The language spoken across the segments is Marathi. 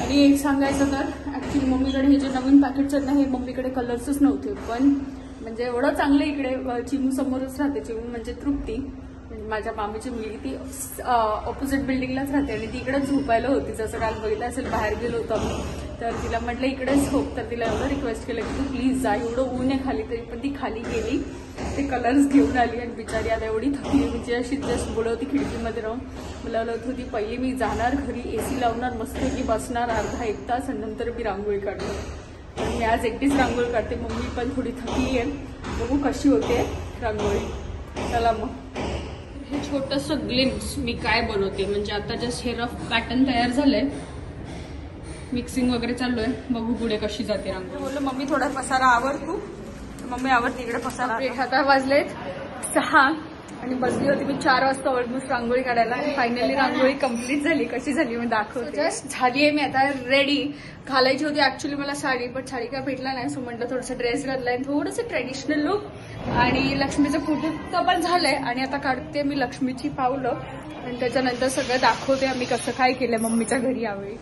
आणि एक सांगायचं तर ॲक्च्युली मम्मीकडे हे जे नवीन पॅकेट्स आहेत ना, हे मम्मीकडे कलर्सच नव्हते. पण म्हणजे एवढं चांगलं इकडे चिमू समोरच राहते. चिमू म्हणजे तृप्ती, म्हणजे माझ्या मामीची मुलगी, ती ऑपोजिट बिल्डिंगलाच राहते आणि ती इकडेच झोपायला होती. जसं काल बघितलं असेल बाहेर गेलो होतो आम्ही, तर तिला म्हटलं इकडेच झोप. तर तिला एवढं रिक्वेस्ट केलं की तू प्लीज जा, एवढं ऊन आहे खाली. तरी पण ती खाली गेली, ते कलर्स घेऊन आली आणि बिचारी आता एवढी थकली. म्हणजे अशी जस्ट बोलवती खिडकीमध्ये राहून बोलवत होती. पहिली मी जाणार घरी, AC लावणार, मस्तपैकी बसणार अर्धा एक तास आणि नंतर मी रांगोळी काढणार. आणि मी आज एकटीच रांगोळी काढते. मम्मी पण थोडी थकली आहे, बघू कशी होते रांगोळी. चला मग हे छोटंसं ग्लिम्स मी काय बनवते. म्हणजे आता जस्ट हे रफ पॅटर्न तयार झालंय, मिक्सिंग वगैरे चालू आहे, बघू पुढे कशी जाते रांगोळी. बोललो मम्मी थोडा पसारा आवर तू. मम्मी आवडते इकडे पसारा. आता वाजलेत 6 आणि बसली होती मी 4 वाजता ऑलमोस्ट रांगोळी काढायला. आणि फायनली रांगोळी कम्प्लीट झाली. कशी झाली मी दाखवते. जस्ट झाली आहे. मी आता रेडी. घालायची होती ऍक्च्युली मला साडी, पण साडी काय भेटला नाही. सो म्हटलं थोडंसं ड्रेस घातलाय, थोडंसं ट्रेडिशनल लुक. आणि लक्ष्मीचं फोटो पण झालंय. आणि आता काढते मी लक्ष्मीची पावलं आणि त्याच्यानंतर सगळं दाखवते आम्ही कसं काय केलंय मम्मीच्या घरी यावेळी.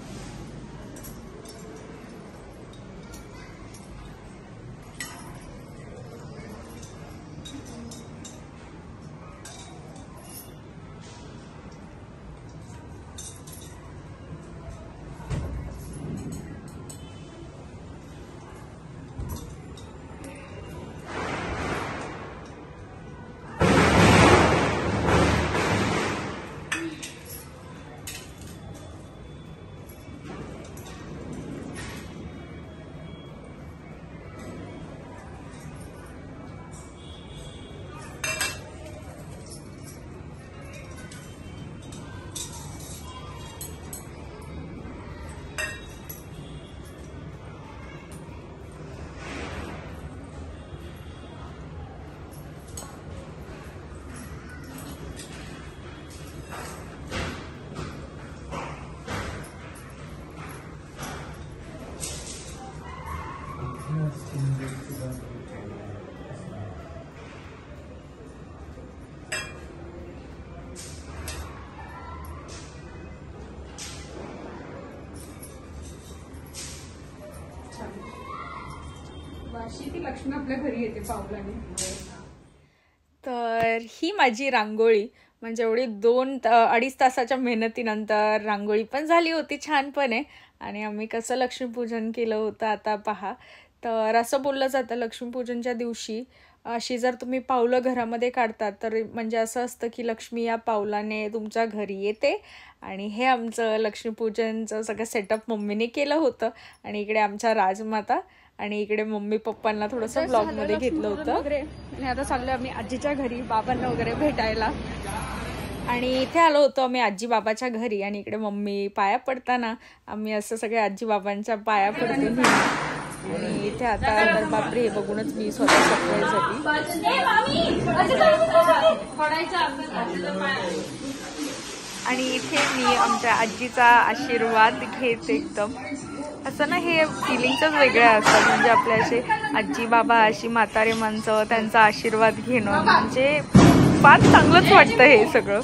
ती लक्ष्मी आपल्या घरी येते पावलाने. तर ही माझी रांगोळी म्हणजे एवढी 2-2.5 तासाच्या मेहनतीनंतर रांगोळी पण झाली होती छानपणे. आणि आम्ही कसं लक्ष्मीपूजन केलं होतं आता पहा. तर असं बोललं जातं लक्ष्मीपूजनच्या दिवशी अशी जर तुम्ही पावलं घरामध्ये काढतात तर म्हणजे असं असतं की लक्ष्मी या पावलाने तुमच्या घरी येते. आणि हे आमचं लक्ष्मीपूजनचं सगळं सेटअप मम्मीने केलं होतं. आणि इकडे आमच्या राजमाता आणि इकडे मम्मी पप्पांना थोडंसं ब्लॉगमध्ये घेतलं होतं. आणि आता चाललोय आम्ही आजीच्या घरी बाबांना वगैरे भेटायला. आणि इथे आलो होतो आम्ही आजी बाबाच्या घरी. आणि इकडे मम्मी पाया पडताना आम्ही असं सगळे आजी बाबांच्या पाया पडतो. आणि इथे आता तर बापरे हे बघूनच मी स्वतः सरप्राईज झाली. आणि इथे मी आमच्या आजीचा आशीर्वाद घेते. एकदम असं ना हे फिलिंगच वेगळं असतं. म्हणजे आपले असे आजी बाबा अशी म्हातारे माणसं त्यांचा आशीर्वाद घेणं म्हणजे फार चांगलंच वाटतं हे सगळं.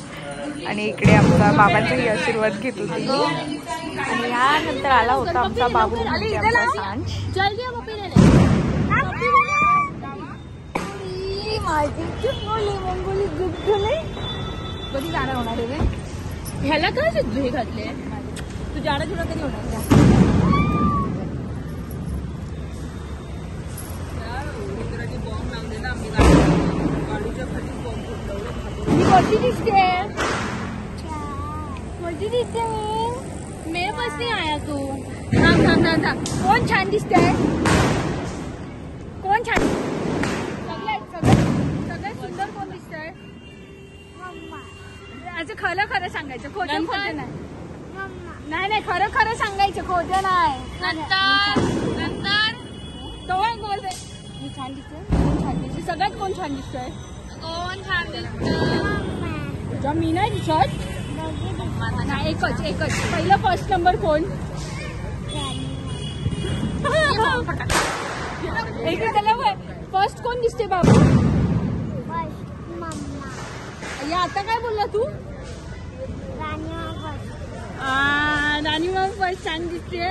आणि इकडे आमचा बाबांचाही आशीर्वाद घेत होती मी. आणि यानंतर आला होता आमचा बाबू म्हणजे आमचा सांज. कधी जाणार होणार आहे ह्याला काय हे घातले तू जाणं तुला कधी होणार. मोठी दिसते मोठी दिसते मी मेरे पास नहीं आया तू. थांब थांब थांब थांब. कोण छान दिसतंय कोण छान सगळ्यात सुंदर कोण दिसतंय. असं खरं खरं सांगायचं खोटं खोटं नाही नाही खरं खरं सांगायचं खोटं नाही. नंतर तो बोल मी छान दिसतोय कोण छान दिसते सगळ्यात कोण छान दिसतोय कोण छान दिसतं तुझ्या मी नाही दिसत. एकच एकच पहिलं फर्स्ट नंबर कोण एक त्याला फर्स्ट कोण दिसते बाबू. या आता काय बोलला तू राणी मग फर्स्ट छान दिसते.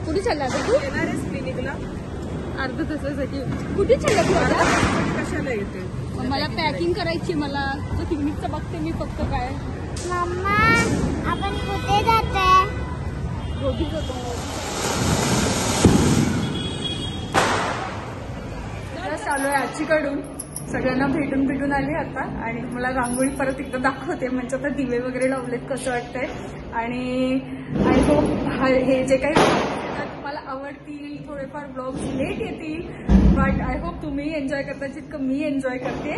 कुठे चालला आता तू? क्लिनिकला अर्धा तासासाठी. कुठे चालला तू आता? कशाला येते? मला पॅकिंग करायची. मला तो क्लिनिकचं बघते मी फक्त. काय मम्मा आपण कुठे जाते? गोबी जातो. चालू आहे आजीकडून. सगळ्यांना भेटून आली आता आणि मला रांगोळी परत एकदा दाखवते. म्हणजे आता दिवे वगैरे लावलेत कसं वाटतंय. आणि आय होप हे जे काही तुम्हाला आवडतील. थोडेफार ब्लॉग्स लेट येतील बट आय होप तुम्ही एन्जॉय करता जितकं मी एन्जॉय करते.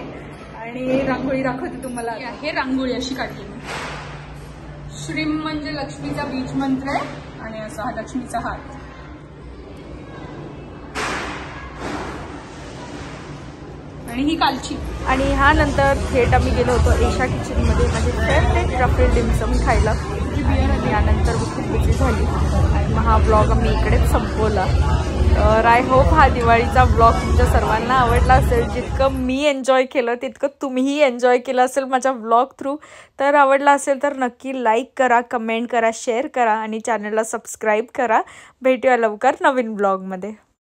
आणि रांगोळी दाखवते तुम्हाला. हे रांगोळी अशी काढली मी. श्रीम म्हणजे लक्ष्मीचा बीज मंत्र आहे आणि असा हा लक्ष्मीचा हात. आणि ही कालची. आणि ह्या नंतर थेट आम्ही गेलो होतो एशा किचनमध्ये माझे फेवरेट रफेल डिमसम खायला. यानंतर मी खूप बिझी झाली आणि मग हा ब्लॉग आम्ही इकडेच संपवला. तर आय होप हा दिवाळीचा ब्लॉग तुमच्या सर्वांना आवडला असेल. जितकं मी एन्जॉय केलं तितकं तुम्हीही एन्जॉय केलं असेल माझ्या ब्लॉग थ्रू. तर आवडला असेल तर नक्की लाईक करा, कमेंट करा, शेअर करा आणि चॅनलला सबस्क्राईब करा. भेटूया लवकर नवीन ब्लॉगमध्ये.